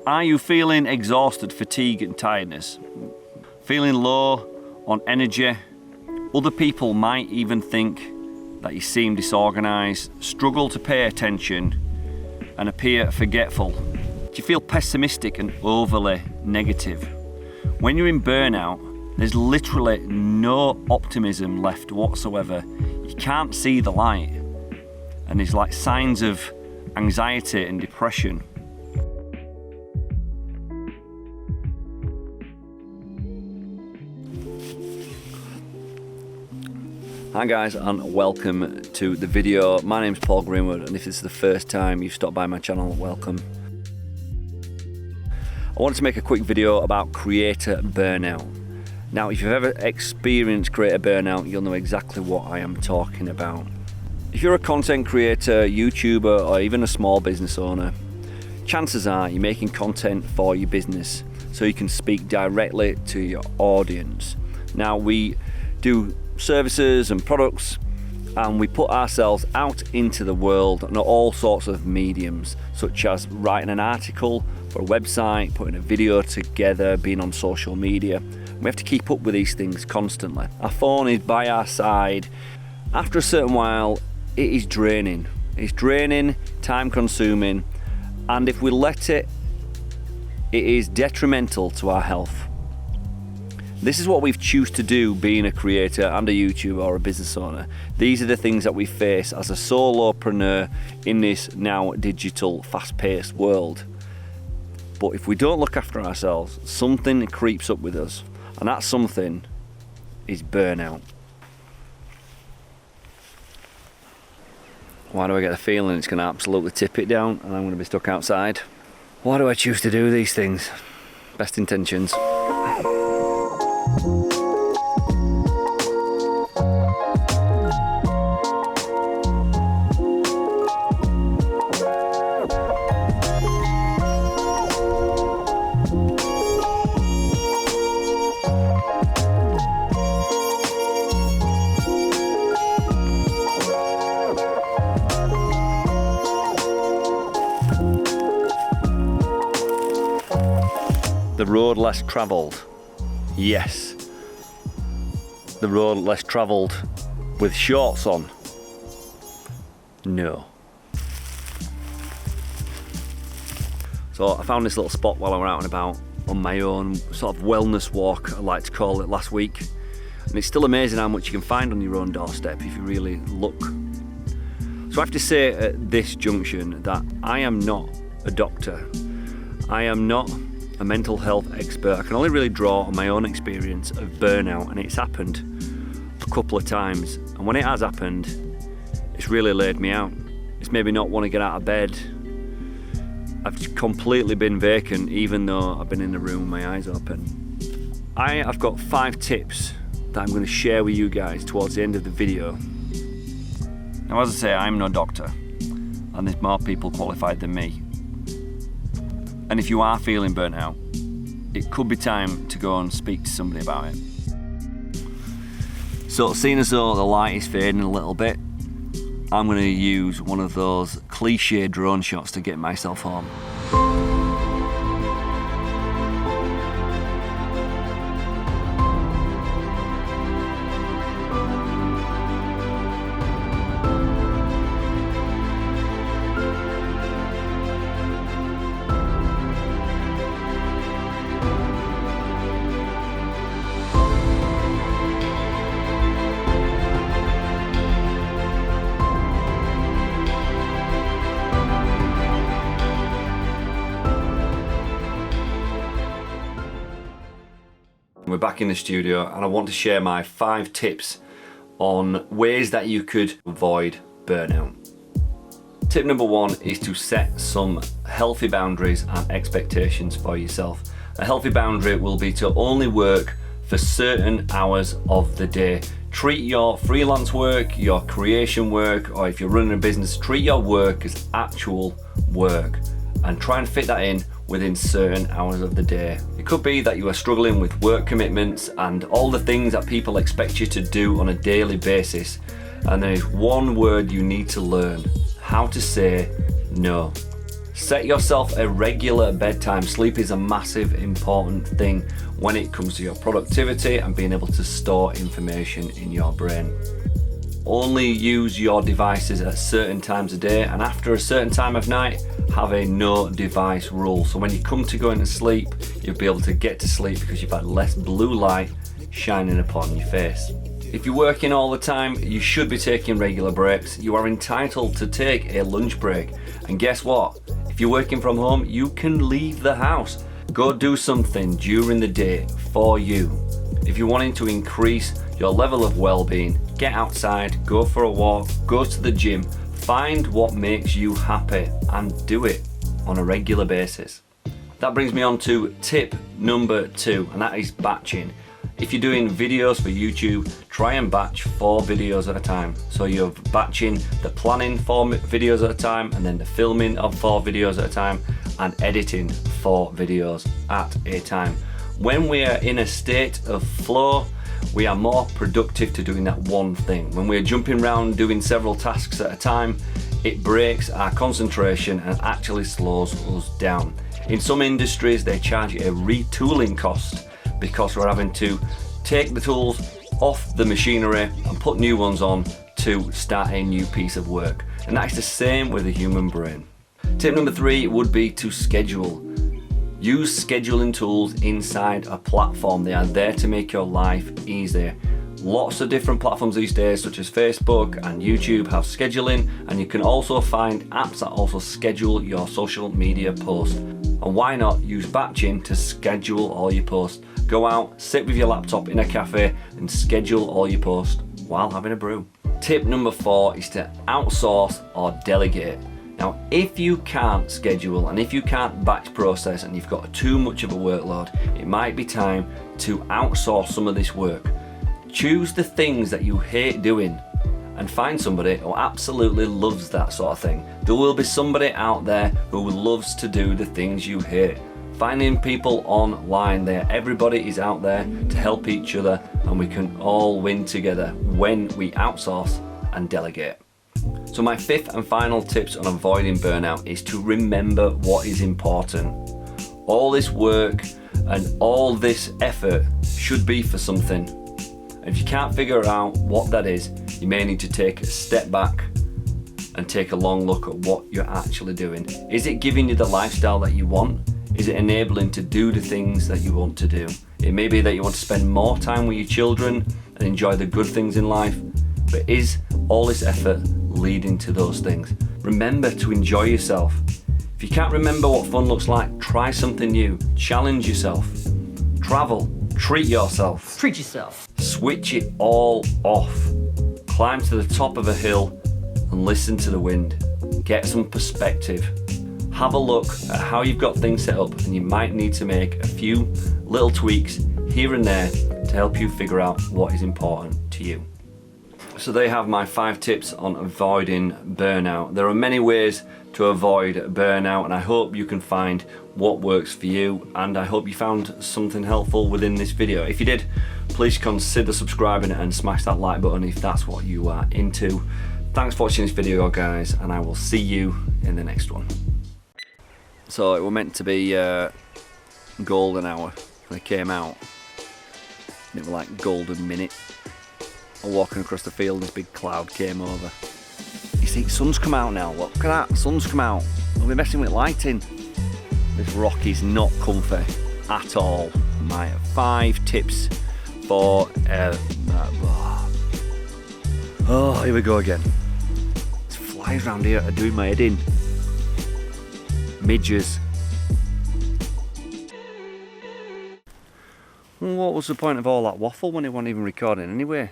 Are you feeling exhausted, fatigue and tiredness? Feeling low on energy? Other people might even think that you seem disorganized, struggle to pay attention and appear forgetful. Do you feel pessimistic and overly negative? When you're in burnout, there's literally no optimism left whatsoever. You can't see the light. And there's like signs of anxiety and depression. Hi guys, and welcome to the video. My name's Paul Greenwood, and if this is the first time you've stopped by my channel, welcome. I wanted to make a quick video about creator burnout. Now, if you've ever experienced creator burnout, you'll know exactly what I am talking about. If you're a content creator, YouTuber, or even a small business owner, chances are you're making content for your business so you can speak directly to your audience. Now, we do services and products, and we put ourselves out into the world on all sorts of mediums, such as writing an article for a website, putting a video together, being on social media. We have to keep up with these things constantly. Our phone is by our side. After a certain while, it is draining. It's draining, time consuming, and if we let it, it is detrimental to our health. This is what we've chosen to do being a creator and a YouTuber or a business owner. These are the things that we face as a solopreneur in this now digital, fast-paced world. But if we don't look after ourselves, something creeps up with us, and that something is burnout. Why do I get the feeling it's going to absolutely tip it down and I'm going to be stuck outside? Why do I choose to do these things? Best intentions. The road less travelled. Yes. The road less travelled with shorts on. No. So I found this little spot while I was out and about on my own sort of wellness walk, I like to call it, last week. And it's still amazing how much you can find on your own doorstep if you really look. So I have to say at this junction that I am not a doctor. I am not a mental health expert. I can only really draw on my own experience of burnout, and it's happened a couple of times. And when it has happened, it's really laid me out. It's made me not want to get out of bed. I've completely been vacant, even though I've been in the room with my eyes open. I've got 5 tips that I'm going to share with you guys towards the end of the video. Now, as I say, I'm no doctor, and there's more people qualified than me. And if you are feeling burnt out, it could be time to go and speak to somebody about it. So, seeing as though the light is fading a little bit, I'm going to use one of those cliche drone shots to get myself home. We're back in the studio, and I want to share my 5 tips on ways that you could avoid burnout. Tip number 1 is to set some healthy boundaries and expectations for yourself. A healthy boundary will be to only work for certain hours of the day. Treat your freelance work, your creation work, or if you're running a business, treat your work as actual work and try and fit that in within certain hours of the day. It could be that you are struggling with work commitments and all the things that people expect you to do on a daily basis, and there is one word you need to learn: how to say no. Set yourself a regular bedtime. Sleep is a massive important thing when it comes to your productivity and being able to store information in your brain. Only use your devices at certain times of day, and after a certain time of night, have a no device rule. So when you come to going to sleep, you'll be able to get to sleep because you've had less blue light shining upon your face. If you're working all the time, you should be taking regular breaks. You are entitled to take a lunch break. And guess what? If you're working from home, you can leave the house. Go do something during the day for you. If you're wanting to increase your level of well-being, get outside, go for a walk, go to the gym, find what makes you happy and do it on a regular basis. That brings me on to tip number 2, and that is batching. If you're doing videos for YouTube, try and batch 4 videos at a time. So you're batching the planning 4 videos at a time, and then the filming of 4 videos at a time, and editing 4 videos at a time. When we are in a state of flow, we are more productive to doing that one thing. When we're jumping around doing several tasks at a time, it breaks our concentration and actually slows us down. In some industries, they charge a retooling cost because we're having to take the tools off the machinery and put new ones on to start a new piece of work. And that's the same with the human brain. Tip number 3 would be to schedule. Use scheduling tools inside a platform. They are there to make your life easier. Lots of different platforms these days, such as Facebook and YouTube, have scheduling, and you can also find apps that also schedule your social media posts. And why not use batching to schedule all your posts? Go out, sit with your laptop in a cafe and schedule all your posts while having a brew. Tip number 4 is to outsource or delegate. Now, if you can't schedule and if you can't batch process and you've got too much of a workload, it might be time to outsource some of this work. Choose the things that you hate doing and find somebody who absolutely loves that sort of thing. There will be somebody out there who loves to do the things you hate. Finding people online there, everybody is out there to help each other, and we can all win together when we outsource and delegate. So my 5th and final tips on avoiding burnout is to remember what is important. All this work and all this effort should be for something. And if you can't figure out what that is, you may need to take a step back and take a long look at what you're actually doing. Is it giving you the lifestyle that you want? Is it enabling to do the things that you want to do? It may be that you want to spend more time with your children and enjoy the good things in life, but is all this effort leading to those things? Remember to enjoy yourself. If you can't remember what fun looks like, try something new, challenge yourself, travel, treat yourself. Treat yourself. Switch it all off. Climb to the top of a hill and listen to the wind. Get some perspective. Have a look at how you've got things set up, and you might need to make a few little tweaks here and there to help you figure out what is important to you. So they have my 5 tips on avoiding burnout. There are many ways to avoid burnout, and I hope you can find what works for you, and I hope you found something helpful within this video. If you did, please consider subscribing and smash that like button if that's what you are into. Thanks for watching this video, guys, and I will see you in the next one. So it was meant to be golden hour when it came out. It was like golden minute. I'm walking across the field and this big cloud came over. You see, sun's come out now, look at that, sun's come out. We're messing with lighting. This rock is not comfy at all. My 5 tips for, oh, here we go again. There's flies around here are doing my head in. Midges. What was the point of all that waffle when it wasn't even recording anyway?